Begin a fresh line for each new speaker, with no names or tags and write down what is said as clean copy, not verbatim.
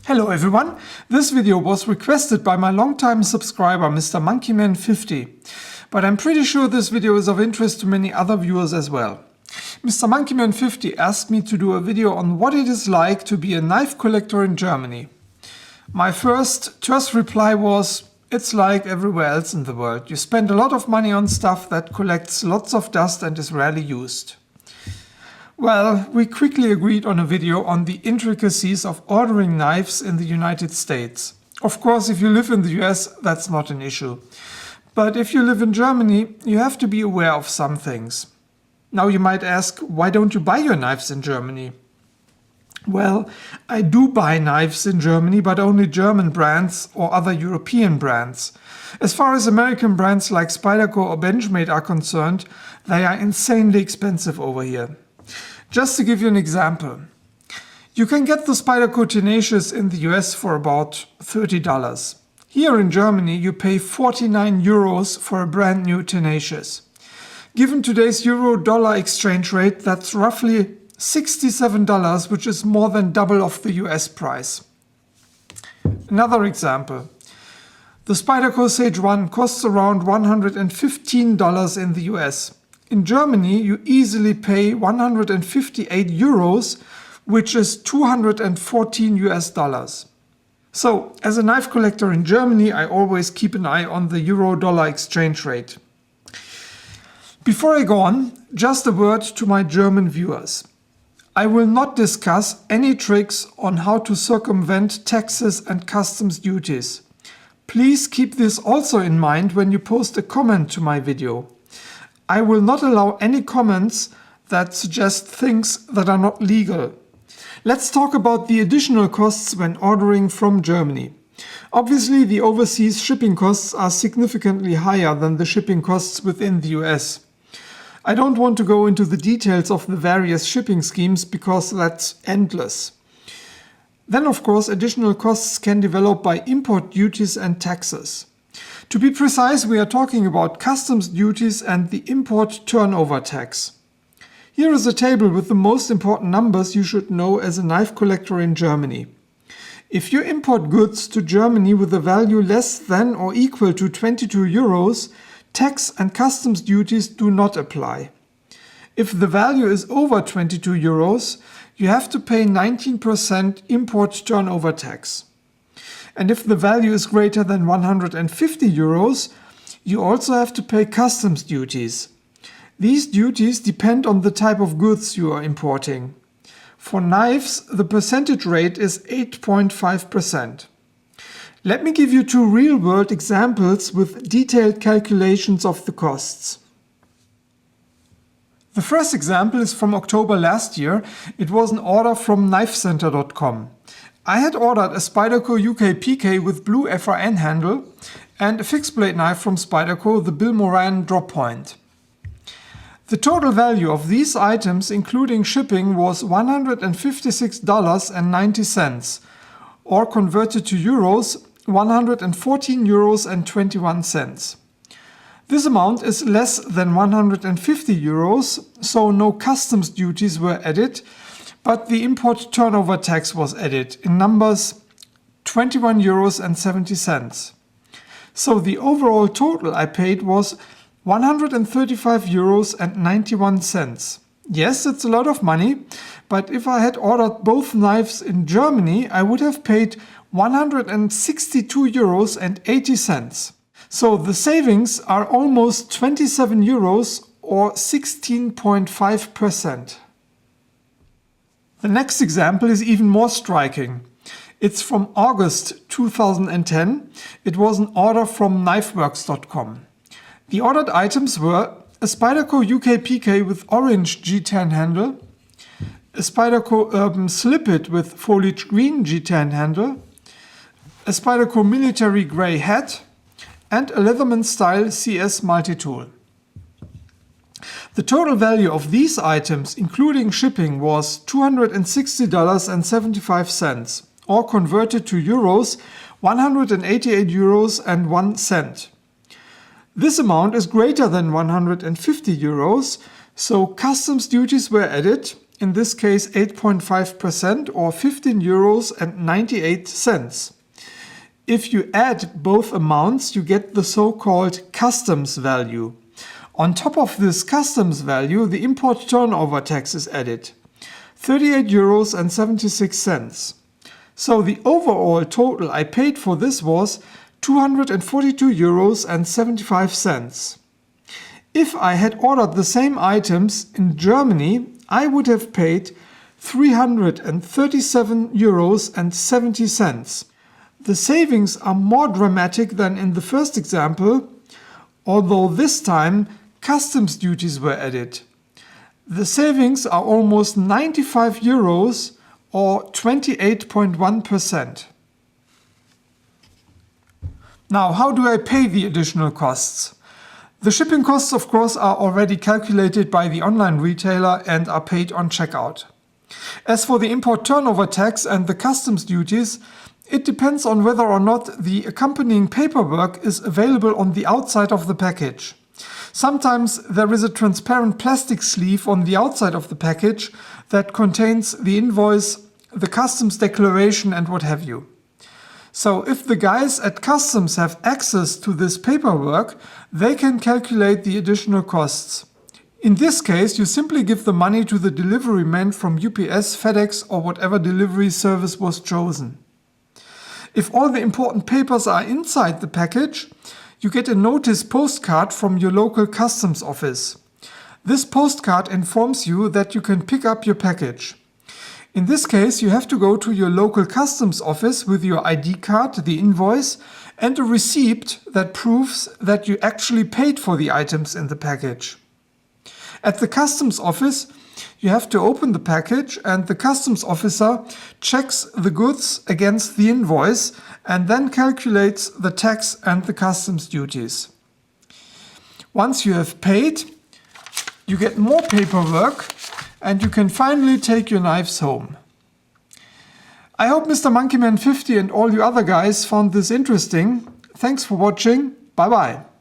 Hello everyone, this video was requested by my longtime subscriber Mr. Monkeyman50, but I'm pretty sure this video is of interest to many other viewers as well. Mr. Monkeyman50 asked me to do a video on what it is like to be a knife collector in Germany. My first terse reply was, it's like everywhere else in the world. You spend a lot of money on stuff that collects lots of dust and is rarely used. Well, we quickly agreed on a video on the intricacies of ordering knives in the United States. Of course, if you live in the US, that's not an issue. But if you live in Germany, you have to be aware of some things. Now you might ask, why don't you buy your knives in Germany? Well, I do buy knives in Germany, but only German brands or other European brands. As far as American brands like Spyderco or Benchmade are concerned, they are insanely expensive over here. Just to give you an example, you can get the Spyderco Tenacious in the US for about $30. Here in Germany you pay 49 euros for a brand new Tenacious. Given today's euro-dollar exchange rate, that's roughly $67, which is more than double of the US price. Another example, the Spyderco Sage 1 costs around $115 in the US. In Germany, you easily pay 158 euros, which is 214 US dollars. So, as a knife collector in Germany, I always keep an eye on the euro-dollar exchange rate. Before I go on, just a word to my German viewers. I will not discuss any tricks on how to circumvent taxes and customs duties. Please keep this also in mind when you post a comment to my video. I will not allow any comments that suggest things that are not legal. Let's talk about the additional costs when ordering from Germany. Obviously, the overseas shipping costs are significantly higher than the shipping costs within the US. I don't want to go into the details of the various shipping schemes because that's endless. Then, of course, additional costs can develop by import duties and taxes. To be precise, we are talking about customs duties and the import turnover tax. Here is a table with the most important numbers you should know as a knife collector in Germany. If you import goods to Germany with a value less than or equal to 22 euros, tax and customs duties do not apply. If the value is over 22 euros, you have to pay 19% import turnover tax. And if the value is greater than 150 euros, you also have to pay customs duties. These duties depend on the type of goods you are importing. For knives, the percentage rate is 8.5%. Let me give you two real-world examples with detailed calculations of the costs. The first example is from October last year. It was an order from knifecenter.com. I had ordered a Spyderco UK PK with blue FRN handle and a fixed blade knife from Spyderco, the Bill Moran drop point. The total value of these items including shipping was $156.90 or converted to euros 114 euros and 21 cents. This amount is less than 150 euros, so no customs duties were added, but the import turnover tax was added in numbers 21 euros and 70 cents. So the overall total I paid was 135 euros and 91 cents. Yes, it's a lot of money, but if I had ordered both knives in Germany, I would have paid 162 euros and 80 cents. So the savings are almost 27 euros or 16.5%. The next example is even more striking. It's from August 2010. It was an order from knifeworks.com. The ordered items were a Spyderco UK PK with orange G10 handle, a Spyderco Urban Slip-It with foliage green G10 handle, a Spyderco military grey hat, and a Leatherman style CS multi-tool. The total value of these items, including shipping, was $260.75, or converted to euros, 188 euros and 1 cent. This amount is greater than 150 euros, so customs duties were added, in this case 8.5% or 15 euros and 98 cents. If you add both amounts, you get the so-called customs value. On top of this customs value, the import turnover tax is added, 38 euros and 76 cents. So the overall total I paid for this was 242 euros and 75 cents. If I had ordered the same items in Germany, I would have paid 337 euros and 70 cents. The savings are more dramatic than in the first example, although this time customs duties were added. The savings are almost 95 euros or 28.1%. Now, how do I pay the additional costs? The shipping costs, of course, are already calculated by the online retailer and are paid on checkout. As for the import turnover tax and the customs duties, it depends on whether or not the accompanying paperwork is available on the outside of the package. Sometimes there is a transparent plastic sleeve on the outside of the package that contains the invoice, the customs declaration and what have you. So if the guys at customs have access to this paperwork, they can calculate the additional costs. In this case, you simply give the money to the delivery man from UPS, FedEx or whatever delivery service was chosen. If all the important papers are inside the package, you get a notice postcard from your local customs office. This postcard informs you that you can pick up your package. In this case, you have to go to your local customs office with your ID card, the invoice, and a receipt that proves that you actually paid for the items in the package. At the customs office, you have to open the package and the customs officer checks the goods against the invoice and then calculates the tax and the customs duties. Once you have paid, you get more paperwork and you can finally take your knives home. I hope Mr. Monkeyman 50 and all you other guys found this interesting. Thanks for watching. Bye bye.